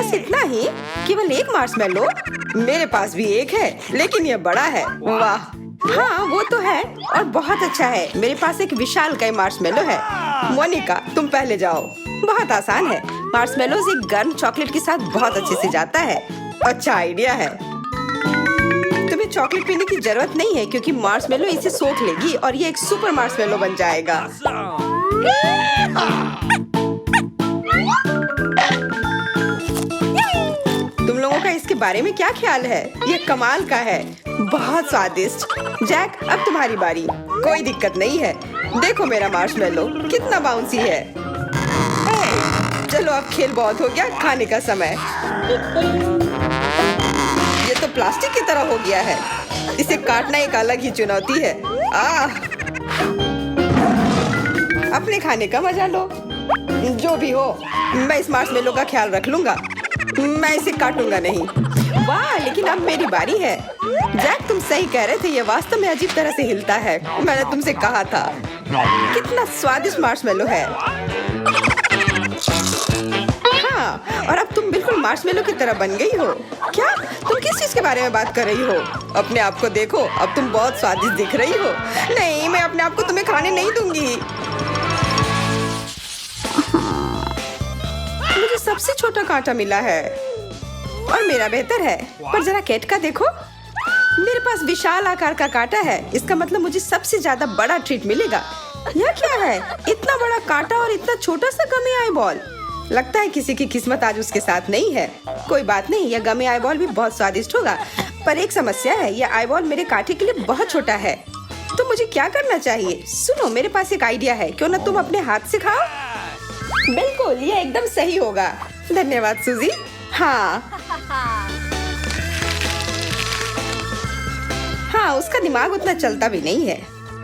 बस इतना ही? केवल एक मार्शमेलो? मेरे पास भी एक है, लेकिन ये बड़ा है। वाह, हाँ वो तो है और बहुत अच्छा है। मेरे पास एक विशालकाय मार्शमेलो है। मोनिका, तुम पहले जाओ। बहुत आसान है। मार्शमेलोज एक गर्म चॉकलेट के साथ बहुत अच्छे से जाता है। अच्छा आइडिया है। तुम्हें चॉकलेट पीने की जरूरत नहीं है क्योंकि मार्शमेलो इसे सोख लेगी और ये एक सुपर मार्शमेलो बन जाएगा। तुम लोगों का इसके बारे में क्या ख्याल है? ये कमाल का है, बहुत स्वादिष्ट। जैक, अब तुम्हारी बारी। कोई दिक्कत नहीं है। देखो मेरा मार्शमेलो कितना बाउंसी है। चलो अब खेल बहुत हो गया, खाने का समय। ये तो प्लास्टिक की तरह हो गया है। इसे काटना एक अलग ही चुनौती है। अपने खाने का मजा लो। जो भी हो, मैं इस मार्शमेलो का ख्याल रख लूंगा। मैं इसे काटूंगा नहीं। वाह, लेकिन अब मेरी बारी है। जैक, तुम सही कह रहे थे, ये वास्तव में अजीब तरह से हिलता है। मैंने तुमसे कहा था। कितना स्वादिष्ट मार्शमेलो है। हाँ, और अब तुम बिल्कुल मार्शमेलो की तरह बन गई हो। क्या? तुम किस चीज के बारे में बात कर रही हो? अपने आप को देखो, अब तुम बहुत स्वादिष्ट दिख रही हो। नहीं, मैं अपने आप को तुम्हें खाने नहीं दूंगी। मुझे सबसे छोटा कांटा मिला है और मेरा बेहतर है। पर जरा केट का देखो, मेरे पास विशाल आकार का कांटा है। इसका मतलब मुझे सबसे ज्यादा बड़ा ट्रीट मिलेगा। यह क्या है? इतना बड़ा कांटा और इतना छोटा सा गमी आई बॉल। लगता है किसी की किस्मत आज उसके साथ नहीं है। कोई बात नहीं, यह गमी आई बॉल भी बहुत स्वादिष्ट होगा। पर एक समस्या है, यह आई बॉल मेरे कांटे के लिए बहुत छोटा है। तो मुझे क्या करना चाहिए? सुनो, मेरे पास एक आइडिया है। क्यों ना तुम अपने हाथ से खाओ? बिल्कुल, ये एकदम सही होगा। धन्यवाद सूजी। हाँ, उसका दिमाग उतना चलता भी नहीं है।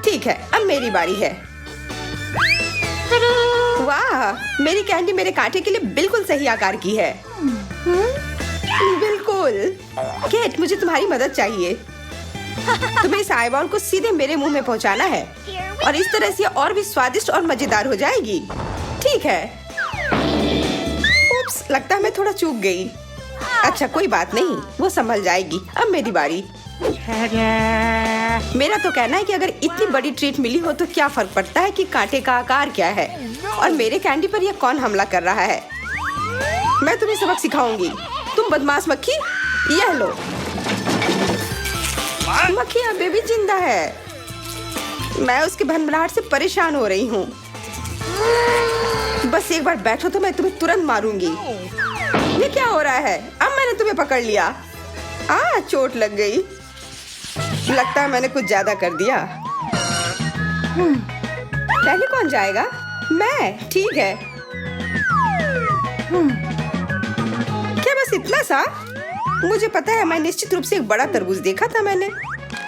ठीक है, अब मेरी बारी है। वाह, मेरी कैंडी मेरे कांटे के लिए बिल्कुल सही आकार की है। बिल्कुल। केट, मुझे तुम्हारी मदद चाहिए। तुम्हें इस आईबॉल को सीधे मेरे मुंह में पहुंचाना है और इस तरह से और भी स्वादिष्ट और मजेदार हो जाएगी। ठीक है। उप्स, लगता है मैं थोड़ा चूक गई। अच्छा, कोई बात नहीं, वो संभल जाएगी। अब मेरी बारी। मेरा तो कहना है कि अगर इतनी बड़ी ट्रीट मिली हो तो क्या फर्क पड़ता है कि कांटे का आकार क्या है। और मेरे कैंडी पर यह कौन हमला कर रहा है? मैं तुम्हें सबक सिखाऊंगी। तुम बदमाश मक्खी, यह लो। मक्खी अभी भी जिंदा है। मैं उसके भनभनाहट से परेशान हो रही हूँ। बस एक बार बैठो तो मैं तुम्हें तुरंत मारूंगी। ये क्या हो रहा है? अब मैंने तुम्हें पकड़ लिया। चोट लग गई। लगता है मैंने कुछ ज्यादा कर दिया। पहले कौन जाएगा? मैं। ठीक है। क्या बस इतना सा? मुझे पता है, मैं निश्चित रूप से एक बड़ा तरबूज देखा था मैंने।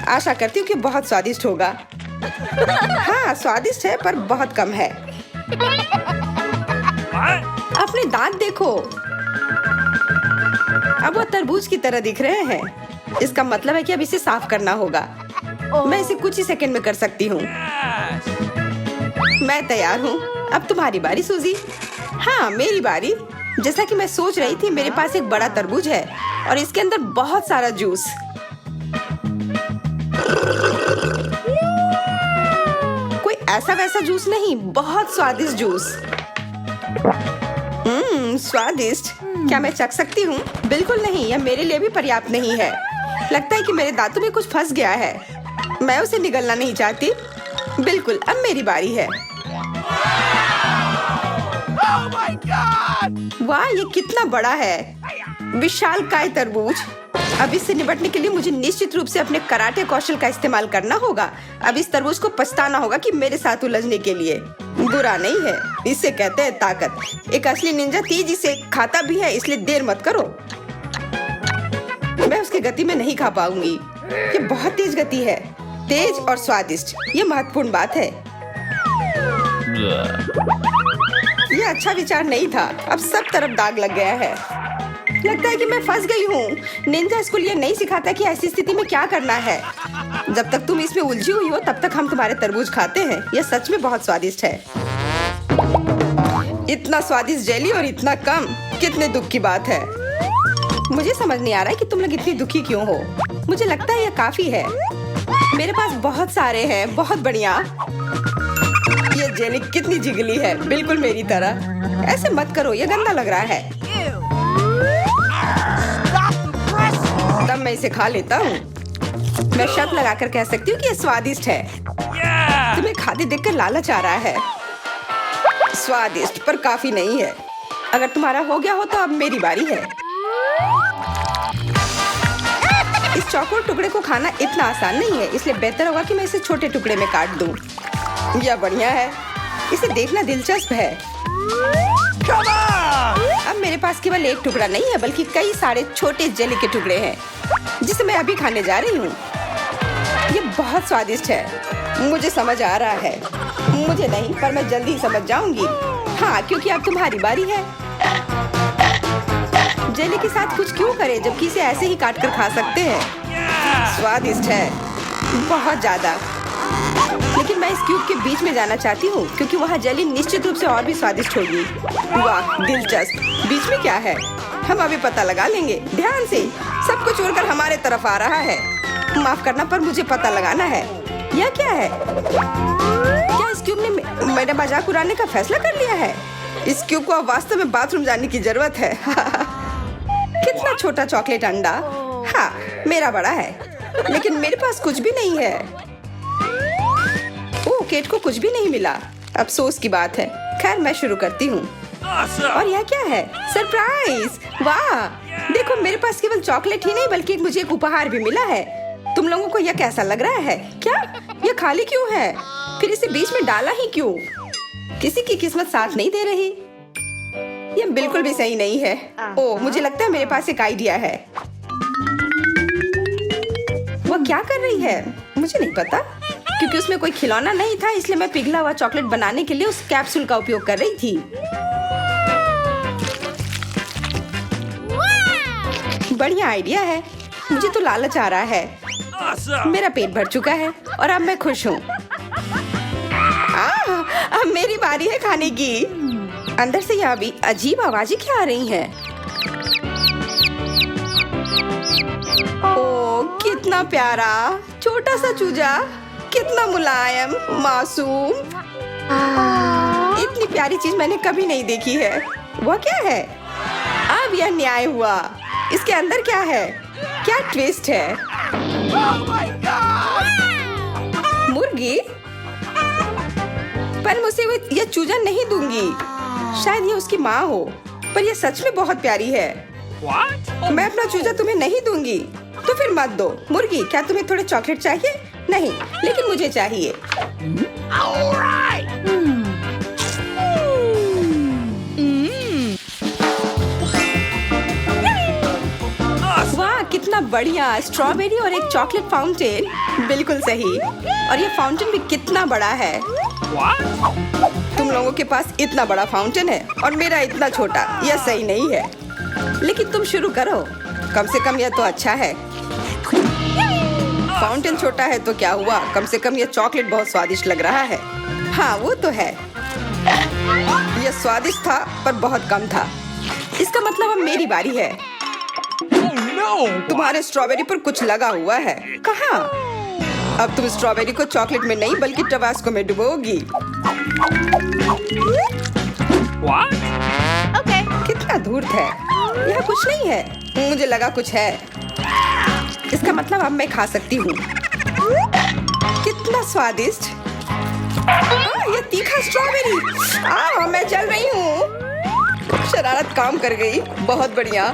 आशा करती हूँ कि बहुत स्वादिष्ट होगा। हाँ, स्वादिष्ट है पर बहुत कम है। अपने दांत देखो, अब वो तरबूज की तरह दिख रहे हैं। इसका मतलब है कि अब इसे साफ करना होगा। मैं इसे कुछ ही सेकंड में कर सकती हूँ। मैं तैयार हूँ। अब तुम्हारी बारी सूजी। हाँ, मेरी बारी। जैसा कि मैं सोच रही थी, मेरे पास एक बड़ा तरबूज है और इसके अंदर बहुत सारा जूस। कोई ऐसा वैसा जूस नहीं, बहुत स्वादिष्ट जूस। स्वादिष्ट। क्या मैं चख सकती हूँ? बिल्कुल नहीं, यह मेरे लिए भी पर्याप्त नहीं है। लगता है कि मेरे दांतों में कुछ फंस गया है। मैं उसे निगलना नहीं चाहती। बिल्कुल, अब मेरी बारी है। वाह, ये कितना बड़ा है। विशालकाय तरबूज। अब इससे निपटने के लिए मुझे निश्चित रूप से अपने कराटे कौशल का इस्तेमाल करना होगा। अब इस तरबूज को पछताना होगा कि मेरे साथ उलझने के लिए। बुरा नहीं है, इसे कहते हैं ताकत। एक असली निंजा तेज इसे खाता भी है, इसलिए देर मत करो। मैं उसकी गति में नहीं खा पाऊंगी। ये बहुत तेज गति है। तेज और स्वादिष्ट, ये महत्वपूर्ण बात है। ये अच्छा विचार नहीं था। अब सब तरफ दाग लग गया है। लगता है कि मैं फंस गई हूँ। निंजा स्कूल ये नहीं सिखाता कि ऐसी स्थिति में क्या करना है। जब तक तुम इसमें उलझी हुई हो तब तक हम तुम्हारे तरबूज खाते हैं। यह सच में बहुत स्वादिष्ट है। इतना स्वादिष्ट जेली और इतना कम, कितने दुख की बात है। मुझे समझ नहीं आ रहा है कि तुम लोग इतनी दुखी क्यों हो। मुझे लगता है ये काफी है। मेरे पास बहुत सारे हैं, बहुत बढ़िया। ये जेली कितनी जिगली है, बिल्कुल मेरी तरह। ऐसे मत करो, ये गंदा लग रहा है। तब मैं इसे खा लेता हूँ। मैं शर्त लगाकर कह सकती हूँ कि ये स्वादिष्ट है। तुम्हें खाते देखकर लालच आ रहा है। स्वादिष्ट पर काफी नहीं है। अगर तुम्हारा हो गया हो तो अब मेरी बारी है। इस चौकोर टुकड़े को खाना इतना आसान नहीं है, इसलिए बेहतर होगा कि मैं इसे छोटे टुकड़े में काट दूं। यह बढ़िया है। इसे देखना दिलचस्प है। अब मेरे पास केवल एक टुकड़ा नहीं है, बल्कि कई सारे छोटे जेली के टुकड़े हैं, जिसे मैं अभी खाने जा रही हूँ। ये बहुत स्वादिष्ट है। मुझे समझ आ रहा है। मुझे नहीं, पर मैं जल्दी समझ जाऊंगी। हाँ, क्योंकि अब तुम्हारी बारी है। जेली के साथ कुछ क्यों करें, जबकि इसे ऐसे ही काट कर खा सकते हैं। स्वादिष्ट है, बहुत ज्यादा। लेकिन मैं इस क्यूब के बीच में जाना चाहती हूँ, क्योंकि वहाँ जेली निश्चित रूप से और भी स्वादिष्ट होगी। वाह, दिलचस्प। बीच में क्या है, हम अभी पता लगा लेंगे। ध्यान से, सब कुछ उड़कर हमारे तरफ आ रहा है। माफ करना, पर मुझे पता लगाना है। यह क्या है? क्या इस क्यूब ने मेरा मजाक उड़ाने का फैसला कर लिया है? इस क्यूब को अब वास्तव में बाथरूम जाने की जरूरत है। कितना छोटा चॉकलेट अंडा। हाँ, मेरा बड़ा है, लेकिन मेरे पास कुछ भी नहीं है। ओह, केट को कुछ भी नहीं मिला। अफसोस की बात है। खैर, मैं शुरू करती हूँ। और यह क्या है? सरप्राइज! वाह, देखो, मेरे पास केवल चॉकलेट ही नहीं, बल्कि मुझे एक उपहार भी मिला है। तुम लोगों को यह कैसा लग रहा है? क्या यह खाली क्यों है? फिर इसे बीच में डाला ही क्यों? किसी की किस्मत साथ नहीं दे रही। यह बिल्कुल भी सही नहीं है। ओह, मुझे लगता है मेरे पास एक आइडिया है। वो क्या कर रही है? मुझे नहीं पता, क्योंकि उसमें कोई खिलौना नहीं था, इसलिए मैं पिघला हुआ चॉकलेट बनाने के लिए उस कैप्सूल का उपयोग कर रही थी। बढ़िया आइडिया है। मुझे तो लालच आ रहा है। मेरा पेट भर चुका है और अब मैं खुश हूँ। अब मेरी बारी है खाने की। अंदर से यह भी अजीब आवाजें क्या आ रही हैं? ओह, कितना प्यारा छोटा सा चूजा, कितना मुलायम, मासूम। इतनी प्यारी चीज मैंने कभी नहीं देखी है। वह क्या है? अब यह न्याय हुआ। इसके अंदर क्या है? क्या ट्विस्ट है? मुर्गी? पर मुझे यह चूजा नहीं दूंगी। शायद ये उसकी माँ हो, पर यह सच में बहुत प्यारी है। मैं अपना चूजा तुम्हें नहीं दूंगी। तो फिर मत दो। मुर्गी, क्या तुम्हें थोड़े चॉकलेट चाहिए? नहीं, लेकिन मुझे चाहिए। वाह, कितना बढ़िया। स्ट्रॉबेरी और एक चॉकलेट फाउंटेन। बिल्कुल सही। और ये फाउंटेन भी कितना बड़ा है। तुम लोगों के पास इतना बड़ा फाउंटेन है और मेरा इतना छोटा। यह सही नहीं है। लेकिन तुम शुरू करो। कम से कम यह तो अच्छा है। फाउंटेन छोटा है तो क्या हुआ, कम से कम यह चॉकलेट बहुत स्वादिष्ट लग रहा है। हाँ, वो तो है। यह स्वादिष्ट था, पर बहुत कम था। इसका मतलब अब मेरी बारी है। तुम्हारे स्ट्रॉबेरी पर कुछ लगा हुआ है। कहाँ? अब तुम स्ट्रॉबेरी को चॉकलेट में नहीं, बल्कि टबास्को में डुबोगी। Okay. कितना धूर्त है। यह कुछ नहीं है। मुझे लगा कुछ है। इसका मतलब अब मैं खा सकती हूँ। कितना स्वादिष्ट। यह तीखा स्ट्रॉबेरी। मैं जल रही हूँ। शरारत काम कर गई। बहुत बढ़िया।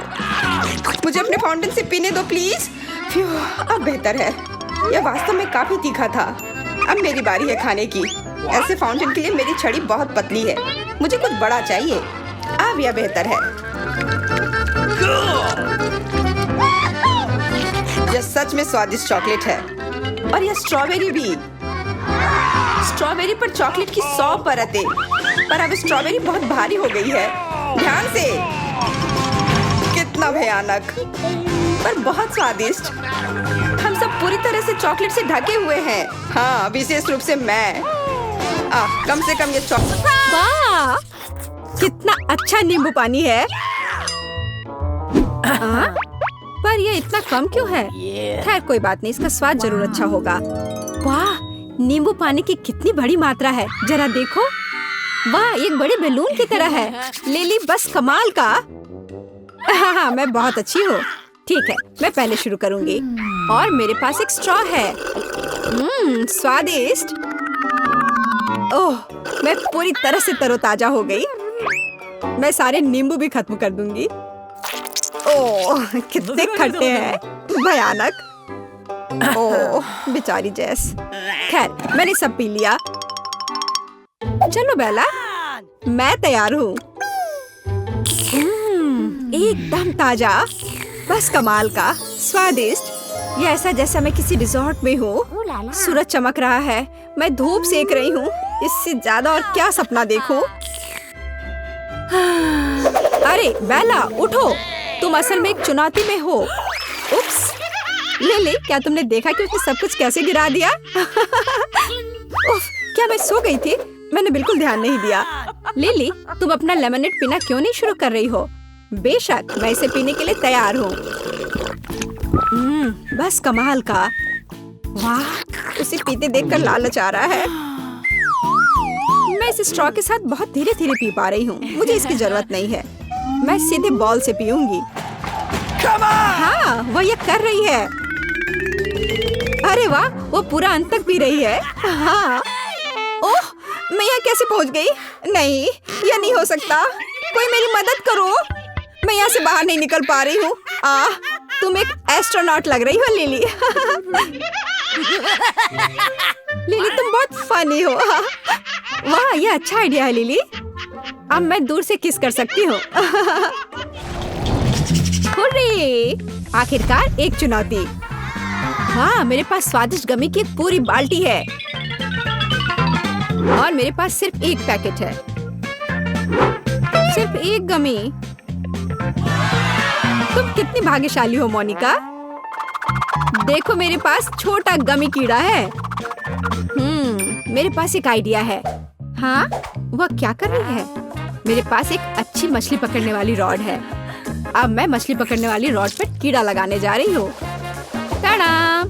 मुझे अपने फाउंटेन से पीने दो प्लीज। अब बेहतर है। यह वास्तव में काफी तीखा था। अब मेरी बारी है खाने की। ऐसे फाउंटेन के लिए मेरी छड़ी बहुत पतली है। मुझे कुछ बड़ा चाहिए। अब यह बेहतर है। यह सच में स्वादिष्ट चॉकलेट है। और यह स्ट्रॉबेरी भी। स्ट्रॉबेरी पर चॉकलेट की 100 परतें। पर अब स्ट्रॉबेरी बहुत भारी हो गई है। ध्यान से। कितना भयानक, पर बहुत स्वादिष्ट। हम सब पूरी तरह से चॉकलेट से ढके हुए हैं। हाँ, विशेष रूप से मैं। कम से कम ये चॉकलेट। वाह, कितना अच्छा नींबू पानी है। पर ये इतना कम क्यों है? खैर कोई बात नहीं, इसका स्वाद जरूर अच्छा होगा। वाह, नींबू पानी की कितनी बड़ी मात्रा है, जरा देखो। वाह, एक बड़े बैलून की तरह है। लिली बस कमाल का। हाँ, मैं बहुत अच्छी हूँ। ठीक है, मैं पहले शुरू करूँगी। और मेरे पास एक स्ट्रॉ है। स्वादिष्ट। ओह, मैं पूरी तरह से तरोताजा हो गई। मैं सारे नींबू भी खत्म कर दूंगी। ओह, कितने खट्टे हैं, भयानक। ओह, बेचारी जेस। खैर, मैंने सब पी लिया। चलो बेला, मैं तैयार हूँ। एकदम ताजा, बस कमाल का, स्वादिष्ट। ये ऐसा जैसा मैं किसी रिजॉर्ट में हूँ। सूरज चमक रहा है, मैं धूप सेक रही हूँ। इससे ज्यादा और क्या सपना देखूं? अरे बेला, उठो, तुम असल में एक चुनौती में हो। उप्स, लिली, क्या तुमने देखा कि उसने सब कुछ कैसे गिरा दिया? उफ, क्या मैं सो गई थी? मैंने बिल्कुल ध्यान नहीं दिया। लिली, तुम अपना लेमनेड पीना क्यों नहीं शुरू कर रही हो? बेशक, मैं इसे पीने के लिए तैयार हूँ। बस कमाल का। वाह, उसे पीते देखकर लालच आ रहा है। मैं इस स्ट्रॉ के साथ बहुत धीरे धीरे पी पा रही हूँ। मुझे इसकी जरूरत नहीं है। मैं सीधे बॉल से पीऊंगी। हाँ, वो ये कर रही है। अरे वाह, वो पूरा अंत तक पी रही है। हाँ। ओह, मैं यहाँ कैसे पहुँच गई? नहीं, यह नहीं हो सकता। कोई मेरी मदद करो। मैं यहाँ से बाहर नहीं निकल पा रही हूँ। तुम एक एस्ट्रोनॉट लग रही हो, लिली। लिली, तुम बहुत फनी हो। वाह, ये अच्छा आइडिया है लिली। अब मैं दूर से किस कर सकती हूँ। हुर्रे! आखिरकार एक चुनौती। वाह, मेरे पास स्वादिष्ट गमी की एक पूरी बाल्टी है। और मेरे पास सिर्फ एक पैकेट है। सिर्फ एक गमी। तुम कितनी भाग्यशाली हो मोनिका। देखो, मेरे पास छोटा गमी कीड़ा है। मेरे पास एक आइडिया है। हाँ, वह क्या कर रही है? मेरे पास एक अच्छी मछली पकड़ने वाली रॉड है। अब मैं मछली पकड़ने वाली रॉड पर कीड़ा लगाने जा रही हूँ। टाडा!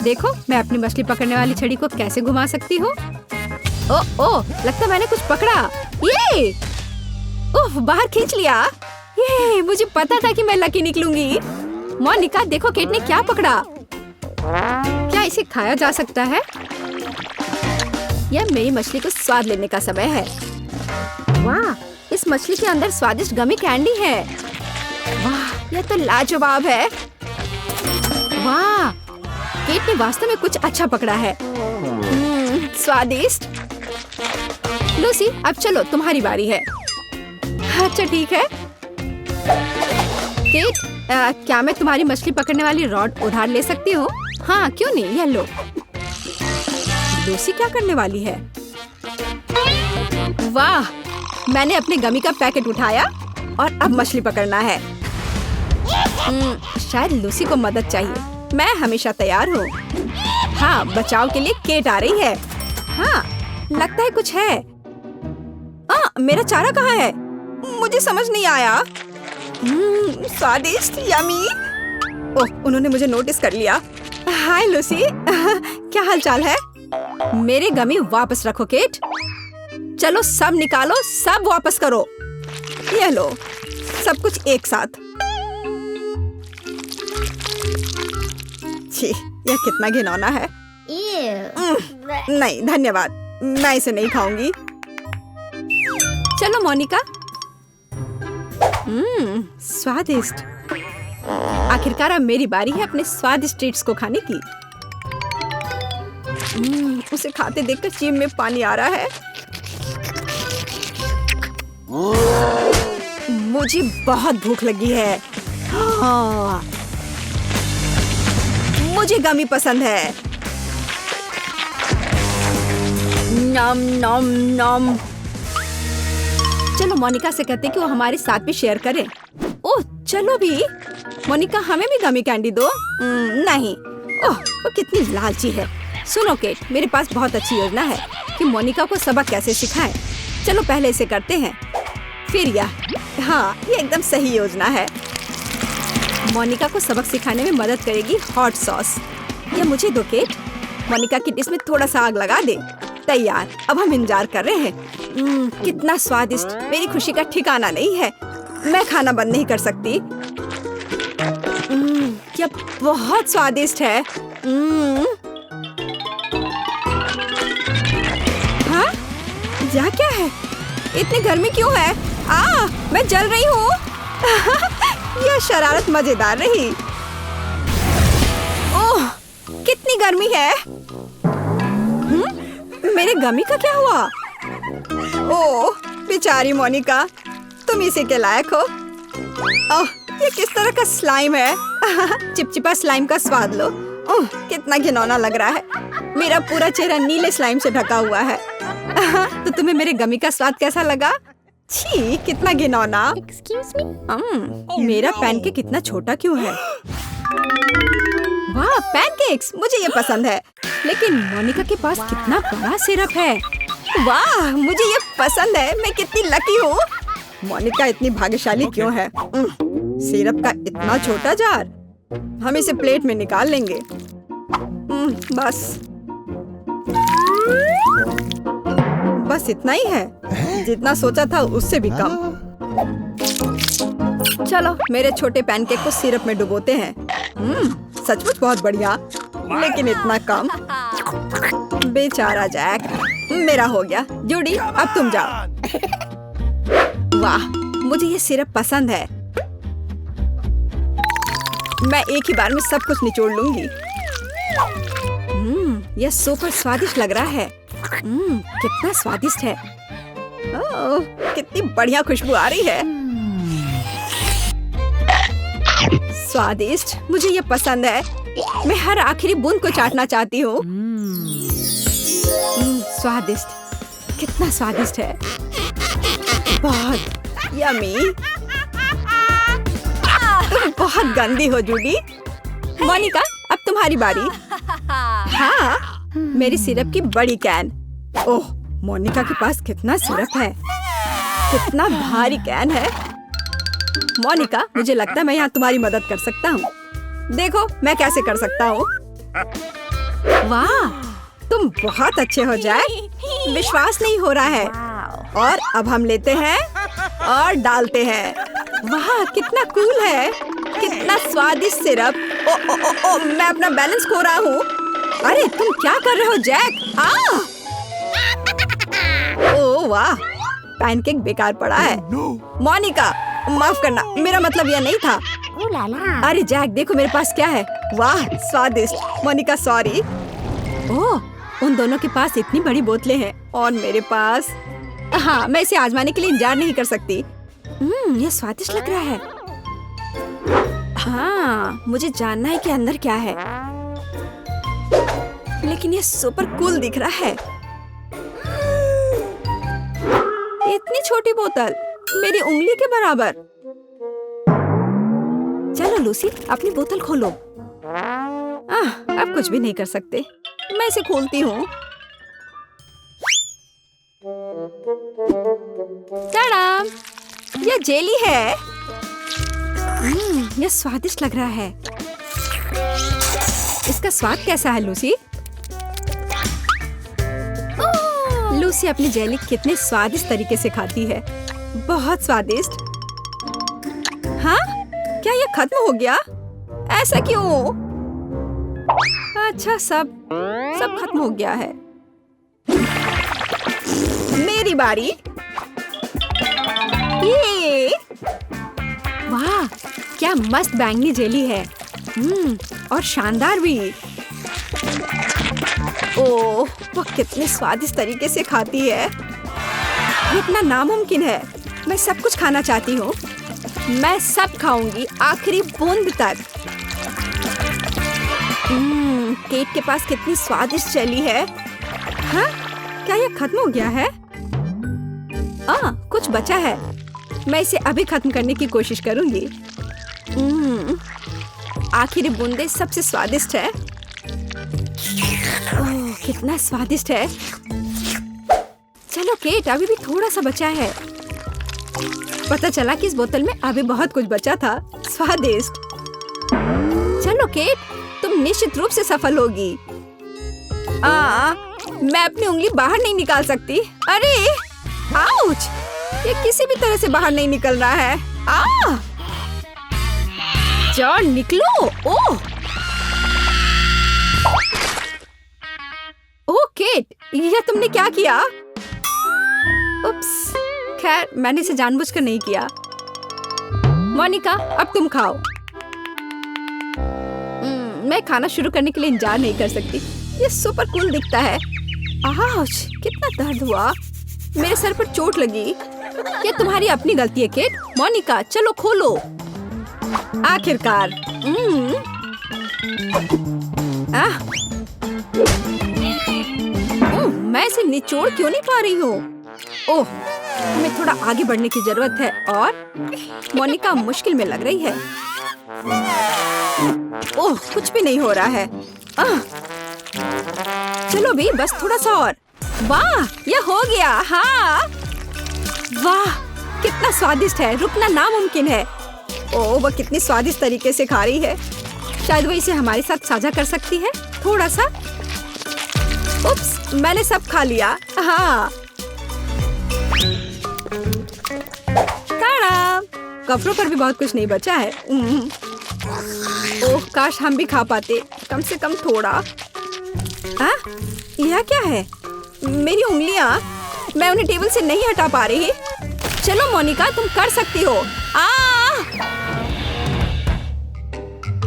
देखो, मैं अपनी मछली पकड़ने वाली छड़ी को कैसे घुमा सकती हूँ। ओह, लगता मैंने कुछ पकड़ा। ये! ओह, बाहर खींच लिया। ये, मुझे पता था कि मैं लकी निकलूंगी। मोनिका, देखो केट ने क्या पकड़ा। क्या इसे खाया जा सकता है? यह मेरी मछली को स्वाद लेने का समय है। वाह, इस मछली के अंदर स्वादिष्ट गमी कैंडी है। वाह, यह तो लाजवाब है। वाह, केट ने वास्तव में कुछ अच्छा पकड़ा है। स्वादिष्ट। लूसी, अब चलो, तुम्हारी बारी है। अच्छा ठीक है। केट, क्या मैं तुम्हारी मछली पकड़ने वाली रॉड उधार ले सकती हूँ? हाँ, क्यों नहीं, ये लो। लूसी क्या करने वाली है? वाह, मैंने अपने गमी का पैकेट उठाया और अब मछली पकड़ना है। शायद लूसी को मदद चाहिए। मैं हमेशा तैयार हूँ। हाँ, बचाव के लिए केट आ रही है। हाँ, लगता है कुछ है। मेरा चारा कहाँ है? मुझे समझ नहीं आया। स्वादिष्ट, यमी। ओह, उन्होंने मुझे नोटिस कर लिया। हाय लूसी, क्या हालचाल है? मेरे गमी वापस रखो केट। चलो, सब निकालो, सब वापस करो। ये लो, सब कुछ एक साथ। छी, यह कितना घिनौना है। नहीं धन्यवाद, मैं इसे नहीं खाऊंगी। चलो मोनिका। स्वादिष्ट। आखिरकार अब मेरी बारी है अपने स्वादिष्ट ट्रीट्स को खाने की। उसे खाते देखकर जीभ में पानी आ रहा है। मुझे बहुत भूख लगी है। हाँ, मुझे गमी पसंद है। नम नम नम। चलो मोनिका से कहते कि वो हमारे साथ भी शेयर करे। ओह, चलो भी। मोनिका, हमें भी गमी कैंडी दो। नहीं। ओह, वो कितनी लालची है। सुनो केट, मेरे पास बहुत अच्छी योजना है कि मोनिका को सबक कैसे सिखाएं। चलो पहले इसे करते हैं, फिर यह। हाँ, ये एकदम सही योजना है। मोनिका को सबक सिखाने में मदद करेगी हॉट सॉस। या मुझे दो केट। मोनिका की डिश में थोड़ा सा आग लगा दे। तैयार, अब हम इंतजार कर रहे हैं। कितना स्वादिष्ट, मेरी खुशी का ठिकाना नहीं है। मैं खाना बंद नहीं कर सकती। क्या बहुत स्वादिष्ट है। हाँ, यह क्या है? इतनी गर्मी क्यों है? मैं जल रही हूँ। यह शरारत मजेदार रही। ओह, कितनी गर्मी है। मेरे गमी का क्या हुआ? ओह, बेचारी मोनिका, तुम इसी के लायक हो। ओह, ये किस तरह का स्लाइम है? चिपचिपा स्लाइम का स्वाद लो। ओह, कितना घिनौना लग रहा है। मेरा पूरा चेहरा नीले स्लाइम से ढका हुआ है। तो तुम्हें मेरे गमी का स्वाद कैसा लगा? छी, कितना घिनौना। Excuse me? मेरा पैनकेक कितना छोटा क्यों है? वाह, पैनकेक्स, मुझे ये पसंद है। लेकिन मोनिका के पास कितना बड़ा सिरप है। वाह, मुझे ये पसंद है। मैं कितनी लकी हूँ। मोनिका इतनी भाग्यशाली क्यों है? सिरप का इतना छोटा जार। हम इसे प्लेट में निकाल लेंगे। बस इतना ही है। जितना सोचा था उससे भी कम। चलो, मेरे छोटे पैनकेक को सिरप में डुबोते हैं। सचमुच बहुत बढ़िया, लेकिन इतना कम। बेचारा जैक। मेरा हो गया। जूडी, अब तुम जाओ। वाह, मुझे ये सिरप पसंद है। मैं एक ही बार में सब कुछ निचोड़ लूंगी। यह सुपर स्वादिष्ट लग रहा है। कितना स्वादिष्ट है। ओह, कितनी बढ़िया खुशबू आ रही है। स्वादिष्ट, मुझे ये पसंद है। मैं हर आखिरी बूंद को चाटना चाहती हूँ। स्वादिष्ट, कितना स्वादिष्ट है। बहुत यमी। तुम बहुत गंदी हो जूडी। मोनिका, अब तुम्हारी बारी। हाँ, मेरी सिरप की बड़ी कैन। ओह, मोनिका के पास कितना सिरप है। कितना भारी कैन है। मोनिका, मुझे लगता है मैं यहाँ तुम्हारी मदद कर सकता हूँ। देखो मैं कैसे कर सकता हूँ। वाह, तुम बहुत अच्छे हो जैक। विश्वास नहीं हो रहा है। और अब हम लेते हैं और डालते हैं। वाह, कितना कूल है। कितना स्वादिष्ट सिरप। ओ, ओ, ओ, ओ, मैं अपना बैलेंस खो रहा हूँ। अरे तुम क्या कर रहे हो जैक? ओह वाह, पैनकेक बेकार पड़ा है। मोनिका, माफ करना, मेरा मतलब यह नहीं था। Ooh la la. अरे जैक, देखो मेरे पास क्या है। वाह, स्वादिष्ट। मोनिका सॉरी। ओह, उन दोनों के पास इतनी बड़ी बोतलें हैं और मेरे पास। हाँ, मैं इसे आजमाने के लिए इंतजार नहीं कर सकती। ये स्वादिष्ट लग रहा है। हाँ, मुझे जानना है कि अंदर क्या है। लेकिन ये सुपर कूल दिख रहा है। इतनी छोटी बोतल, मेरी उंगली के बराबर। चलो लूसी, अपनी बोतल खोलो। अब कुछ भी नहीं कर सकते। मैं इसे खोलती हूँ। टाडाम! यह जेली है। यह स्वादिष्ट लग रहा है। इसका स्वाद कैसा है लूसी? लूसी अपनी जेली कितने स्वादिष्ट तरीके से खाती है। बहुत स्वादिष्ट। हाँ, क्या ये खत्म हो गया? ऐसा क्यों? अच्छा, सब खत्म हो गया है। मेरी बारी। ये वाह, क्या मस्त बैंगनी जेली है। और शानदार भी। ओह, वह कितने स्वादिष्ट तरीके से खाती है। इतना नामुमकिन है। मैं सब कुछ खाना चाहती हूँ। मैं सब खाऊंगी, आखिरी बूंद तक। केट के पास कितनी स्वादिष्ट जेली है। हाँ, क्या ये खत्म हो गया है? कुछ बचा है। मैं इसे अभी खत्म करने की कोशिश करूंगी। आखिरी बूंदे सबसे स्वादिष्ट है। ओह, कितना स्वादिष्ट है। चलो केट, अभी भी थोड़ा सा बचा है। पता चला कि इस बोतल में अभी बहुत कुछ बचा था। स्वादिष्ट। चलो केट, तुम निश्चित रूप से सफल होगी। मैं अपनी उंगली बाहर नहीं निकाल सकती। अरे आउच! ये किसी भी तरह से बाहर नहीं निकल रहा है। जॉन निकलो। ओह केट, यह तुमने क्या किया? उप्स, खैर मैंने इसे जानबूझकर नहीं किया। मोनिका, अब तुम खाओ। मैं खाना शुरू करने के लिए इंतजार नहीं कर सकती। ये सुपर कूल दिखता है। आउच, कितना दर्द हुआ। मेरे सर पर चोट लगी। ये तुम्हारी अपनी गलती है केट। मोनिका, चलो खोलो। आखिरकार। मैं इसे निचोड़ क्यों नहीं पा रही हूँ? ओह, हमें थोड़ा आगे बढ़ने की जरूरत है। और मोनिका मुश्किल में लग रही है। ओह, कुछ भी नहीं हो रहा है। चलो भी, बस थोड़ा सा और। वाह, यह हो गया। हाँ, वाह, कितना स्वादिष्ट है। रुकना नामुमकिन है। ओह, वह कितनी स्वादिष्ट तरीके से खा रही है। शायद वह इसे हमारे साथ साझा कर सकती है। थोड़ा सा। उप्स, मैंने सब खा लिया। हाँ, कपड़ों पर भी बहुत कुछ नहीं बचा है। ओह, काश हम भी खा पाते, कम से कम थोड़ा। यह क्या है? मेरी उंगलियां, मैं उन्हें टेबल से नहीं हटा पा रही। चलो मोनिका, तुम कर सकती हो।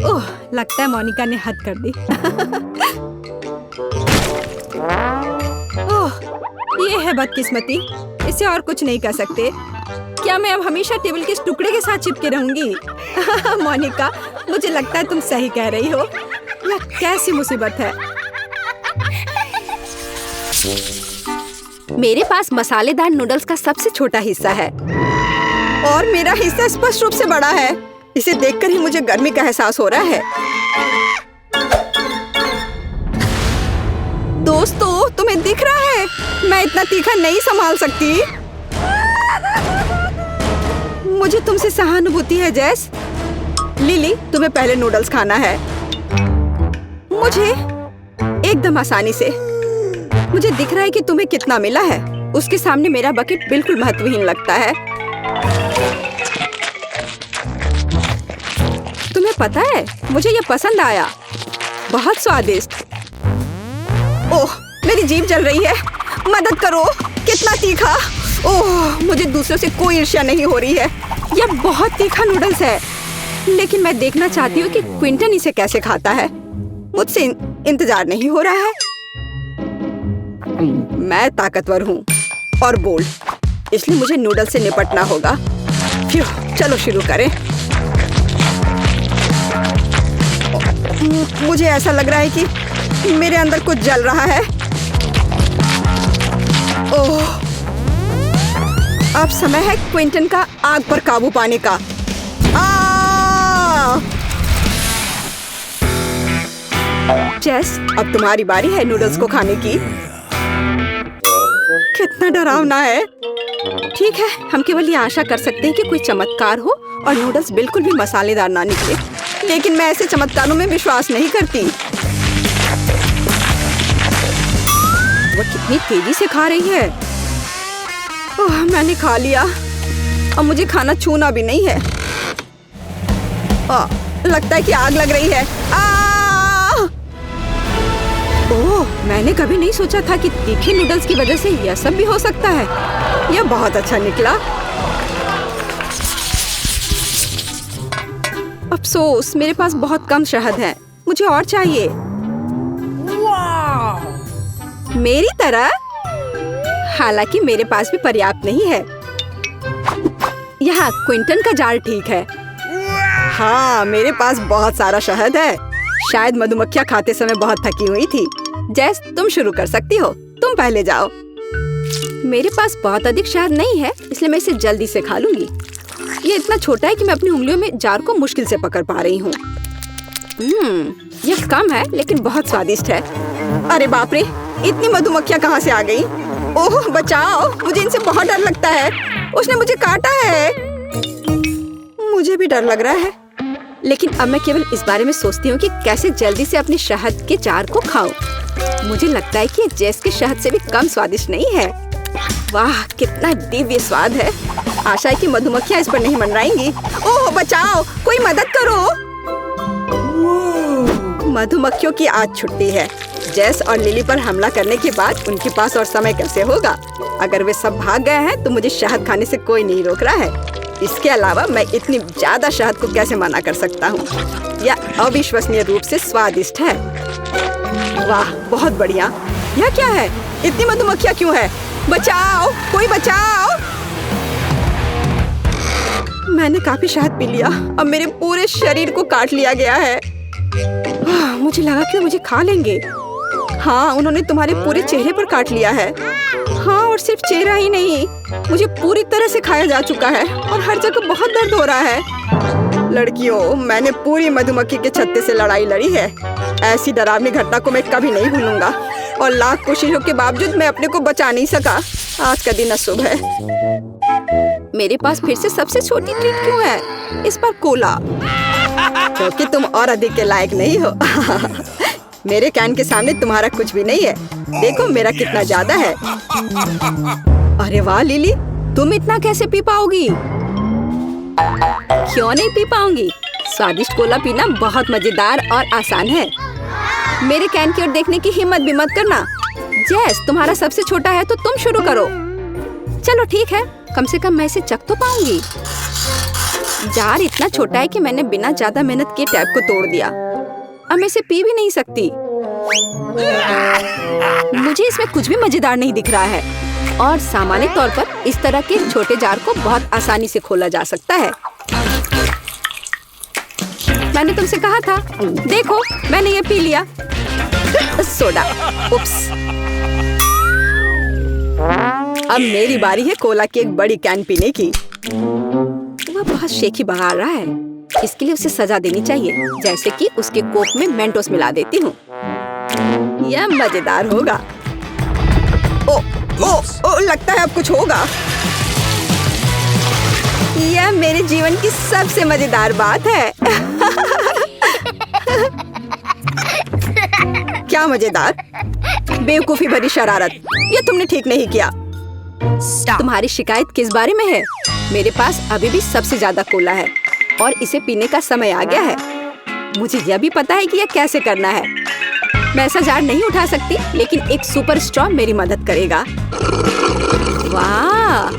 ओह, लगता है मोनिका ने हद कर दी। ओह, ये है बदकिस्मती। इसे और कुछ नहीं कर सकते। क्या मैं अब हमेशा टेबल के इस टुकड़े के साथ चिपके रहूंगी? मोनिका, मुझे लगता है तुम सही कह रही हो। यह कैसी मुसीबत है। मेरे पास मसालेदार नूडल्स का सबसे छोटा हिस्सा है और मेरा हिस्सा स्पष्ट रूप से बड़ा है। इसे देखकर ही मुझे गर्मी का एहसास हो रहा है। दोस्तों, तुम्हें दिख रहा है? मैं इतना तीखा नहीं संभाल सकती। मुझे तुमसे सहानुभूति है जेस। लिली, तुम्हें पहले नूडल्स खाना है। मुझे एकदम आसानी से। मुझे दिख रहा है कि तुम्हें कितना मिला है। उसके सामने मेरा बकेट बिल्कुल महत्वहीन लगता है। तुम्हें पता है, मुझे ये पसंद आया। बहुत स्वादिष्ट। ओह, मेरी जीभ जल रही है। मदद करो। कितना तीखा। ओह, मुझे दूसरों से कोई ईर्ष्या नहीं हो रही है। यह बहुत तीखा नूडल्स है, लेकिन मैं देखना चाहती हूँ कि क्विंटन इसे कैसे खाता है। मुझसे इंतजार नहीं हो रहा है। मैं ताकतवर हूँ और बोल्ड, इसलिए मुझे नूडल्स से निपटना होगा। चलो शुरू करें। मुझे ऐसा लग रहा है कि मेरे अंदर कुछ जल रहा है। ओह, अब समय है क्विंटन का आग पर काबू पाने का। जेस, अब तुम्हारी बारी है नूडल्स को खाने की। कितना डरावना है। ठीक है, हम केवल ये आशा कर सकते हैं कि कोई चमत्कार हो और नूडल्स बिल्कुल भी मसालेदार ना निकले। लेकिन मैं ऐसे चमत्कारों में विश्वास नहीं करती। वो कितनी तेजी से खा रही है। ओह, मैंने खा लिया। अब मुझे खाना छूना भी नहीं है। लगता है कि आग लग रही है। ओह, मैंने कभी नहीं सोचा था कि तीखे नूडल्स की वजह से यह सब भी हो सकता है। यह बहुत अच्छा निकला। अफसोस, मेरे पास बहुत कम शहद है। मुझे और चाहिए। मेरी तरह। हालांकि मेरे पास भी पर्याप्त नहीं है। यहाँ क्विंटन का जार ठीक है। हाँ, मेरे पास बहुत सारा शहद है। शायद मधुमक्खियाँ खाते समय बहुत थकी हुई थी। जेस, तुम शुरू कर सकती हो। तुम पहले जाओ। मेरे पास बहुत अधिक शहद नहीं है, इसलिए मैं इसे जल्दी से खा लूंगी। ये इतना छोटा है कि मैं अपनी उंगलियों में जार को मुश्किल से पकड़ पा रही हूँ। यह कम है लेकिन बहुत स्वादिष्ट है। अरे बाप रे, इतनी मधुमक्खियाँ कहाँ से आ गई? ओह बचाओ, मुझे इनसे बहुत डर लगता है। उसने मुझे काटा है। मुझे भी डर लग रहा है। लेकिन अब मैं केवल इस बारे में सोचती हूँ कि कैसे जल्दी से अपनी शहद के जार को खाऊं। मुझे लगता है कि ये जेस के शहद से भी कम स्वादिष्ट नहीं है। वाह, कितना दिव्य स्वाद है। आशा है कि मधुमक्खियाँ इस पर नहीं मंडराएंगी। ओह बचाओ, कोई मदद करो। मधुमक्खियों की आज छुट्टी है। जेस और लिली पर हमला करने के बाद उनके पास और समय कैसे होगा? अगर वे सब भाग गए हैं तो मुझे शहद खाने से कोई नहीं रोक रहा है। इसके अलावा मैं इतनी ज्यादा शहद को कैसे मना कर सकता हूँ? यह अविश्वसनीय रूप से स्वादिष्ट है। वाह, बहुत बढ़िया। यह क्या है? इतनी मधुमक्खियाँ क्यों है? बचाओ, कोई बचाओ। मैंने काफी शहद पी लिया। अब मेरे पूरे शरीर को काट लिया गया है। मुझे लगा कि वो मुझे खा लेंगे। हाँ, उन्होंने तुम्हारे पूरे चेहरे पर काट लिया है। हाँ, और सिर्फ चेहरा ही नहीं, मुझे पूरी तरह से खाया जा चुका है और हर जगह बहुत दर्द हो रहा है। लड़कियों, मैंने पूरी मधुमक्खी के छत्ते से लड़ाई लड़ी है। ऐसी डरावनी घटना को मैं कभी नहीं भूलूंगा और लाख कोशिशों के बावजूद मैं अपने को बचा नहीं सका। आज का दिन अशुभ है। मेरे पास फिर से सबसे छोटी ट्रीट क्यों है? इस पर कोला, क्योंकि तुम और अधिक के लायक नहीं हो। मेरे कैन के सामने तुम्हारा कुछ भी नहीं है। देखो मेरा कितना ज्यादा है। अरे वाह लिली, तुम इतना कैसे पी पाओगी? क्यों नहीं पी पाऊंगी? स्वादिष्ट कोला पीना बहुत मजेदार और आसान है। मेरे कैन की ओर देखने की हिम्मत भी मत करना। जेस, तुम्हारा सबसे छोटा है तो तुम शुरू करो। चलो ठीक है, कम से कम मैं इसे चख तो पाऊंगी। जार इतना छोटा है कि मैंने बिना ज्यादा मेहनत किए टैप को तोड़ दिया। अब मैं इसे पी भी नहीं सकती। मुझे इसमें कुछ भी मजेदार नहीं दिख रहा है और सामान्य तौर पर इस तरह के छोटे जार को बहुत आसानी से खोला जा सकता है। मैंने तुमसे कहा था। देखो, मैंने ये पी लिया। सोडा। उप्स। अब मेरी बारी है कोला की एक बड़ी कैन पीने की। वह बहुत शेखी बहा रहा है। इसके लिए उसे सजा देनी चाहिए, जैसे कि उसके कोक में मेंटोस मिला देती हूँ। यह मजेदार होगा। ओ, ओ, ओ, लगता है अब कुछ होगा। यह मेरे जीवन की सबसे मजेदार बात है। क्या मजेदार? बेवकूफी भरी शरारत। यह तुमने ठीक नहीं किया। तुम्हारी शिकायत किस बारे में है? मेरे पास अभी भी सबसे ज्यादा कोला है और इसे पीने का समय आ गया है। मुझे यह भी पता है कि यह कैसे करना है। मैं ऐसा जार नहीं उठा सकती, लेकिन एक सुपर स्ट्रॉ मेरी मदद करेगा। वाह,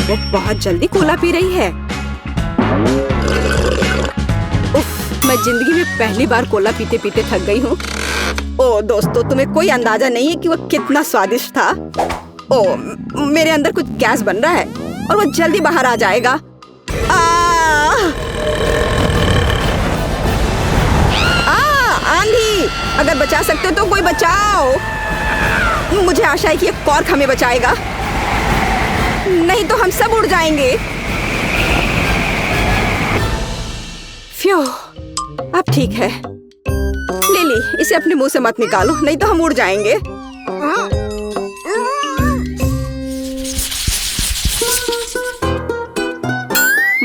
वो बहुत जल्दी कोला पी रही है। उफ, मैं जिंदगी में पहली बार कोला पीते पीते थक गई हूँ। ओ दोस्तों, तुम्हें कोई अंदाजा नहीं है कि वो कितना स्वादिष्ट था। ओ, मेरे अंदर कुछ गैस बन रहा है और वो जल्दी बाहर आ जाएगा। आंधी, अगर बचा सकते हो तो कोई बचाओ। मुझे आशा है कि एक कॉर्क हमें बचाएगा, नहीं तो हम सब उड़ जाएंगे। फ्यू, अब ठीक है। लिली, इसे अपने मुंह से मत निकालो, नहीं तो हम उड़ जाएंगे।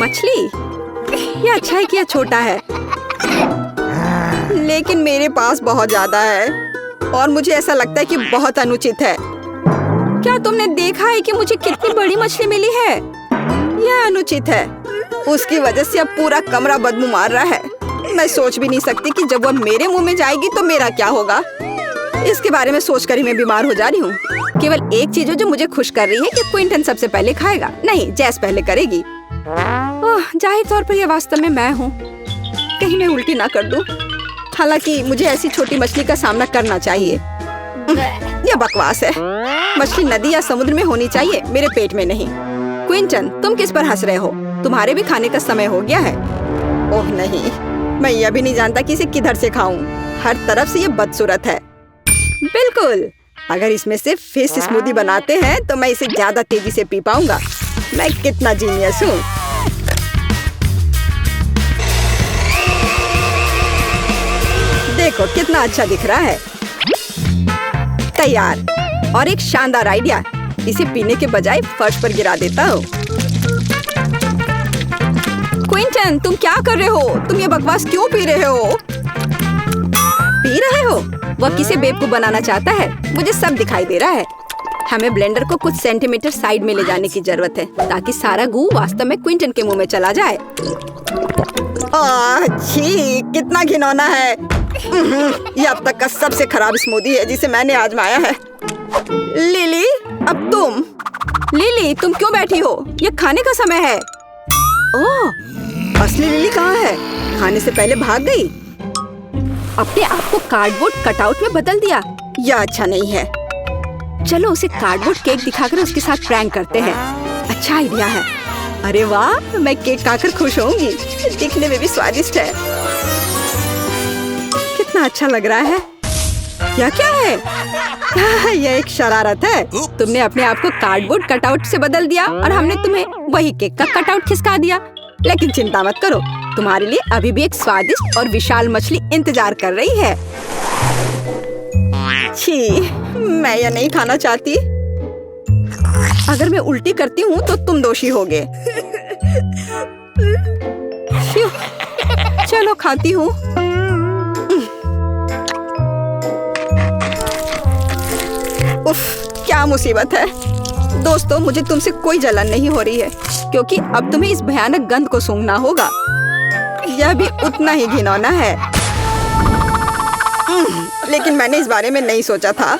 मछली, यह अच्छा है कि यह छोटा है, लेकिन मेरे पास बहुत ज्यादा है और मुझे ऐसा लगता है कि बहुत अनुचित है। क्या तुमने देखा है कि मुझे कितनी बड़ी मछली मिली है? यह अनुचित है। उसकी वजह से अब पूरा कमरा बदबू मार रहा है। मैं सोच भी नहीं सकती कि जब वह मेरे मुंह में जाएगी तो मेरा क्या होगा। इसके बारे में सोचकर ही मैं बीमार हो जा रही हूँ। केवल एक चीज जो मुझे खुश कर रही है कि क्विंटन सबसे पहले खाएगा। नहीं, जेस पहले करेगी। जाहिर तौर पर यह वास्तव में मैं हूँ। कहीं मैं उल्टी ना कर दूं। हालांकि मुझे ऐसी छोटी मछली का सामना करना चाहिए। यह बकवास है। मछली नदी या समुद्र में होनी चाहिए, मेरे पेट में नहीं। क्विंटन, तुम किस पर हंस रहे हो? तुम्हारे भी खाने का समय हो गया है। ओह नहीं, मैं यह भी नहीं जानता कि इसे किधर से खाऊं। हर तरफ से ये बदसूरत है। बिल्कुल, अगर इसमें से फिश स्मूदी बनाते हैं तो मैं इसे ज्यादा तेजी से पी पाऊंगा। मैं कितना जीनियस हूँ। देखो कितना अच्छा दिख रहा है। तैयार। और एक शानदार आइडिया, इसे पीने के बजाय फर्श पर गिरा देता हूँ। क्विंटन, तुम क्या कर रहे हो? तुम ये बकवास क्यों पी रहे हो? पी रहे हो? वह किसे बेवकूफ बनाना चाहता है? मुझे सब दिखाई दे रहा है। हमें ब्लेंडर को कुछ सेंटीमीटर साइड में ले जाने की जरूरत है ताकि सारा गू वास्तव में क्विंटन के मुंह में चला जाए। छी, कितना घिनौना है। ये अब तक का सबसे खराब स्मूदी है जिसे मैंने आजमाया है। लिली, अब तुम। लिली, तुम क्यों बैठी हो? ये खाने का समय है। ओह, असली लिली कहाँ है? खाने से पहले भाग गई। अपने आप को कार्डबोर्ड कटआउट में बदल दिया। यह अच्छा नहीं है। चलो उसे कार्डबोर्ड केक दिखाकर उसके साथ प्रैंक करते हैं। अच्छा आइडिया है। अरे वाह, मैं केक खाकर खुश होंगी। दिखने में भी स्वादिष्ट है। कितना अच्छा लग रहा है। यह क्या है? यह एक शरारत है। तुमने अपने आप को कार्डबोर्ड कटआउट से बदल दिया और हमने तुम्हें वही केक का कटआउट खिसका दिया। लेकिन चिंता मत करो, तुम्हारे लिए अभी भी एक स्वादिष्ट और विशाल मछली इंतजार कर रही है। छी, मैं यह नहीं खाना चाहती। अगर मैं उल्टी करती हूँ तो तुम दोषी होगे। चलो खाती हूँ। उफ, क्या मुसीबत है। दोस्तों, मुझे तुमसे कोई जलन नहीं हो रही है क्योंकि अब तुम्हें इस भयानक गंध को सूंघना होगा। यह भी उतना ही घिनौना है। लेकिन मैंने इस बारे में नहीं सोचा था।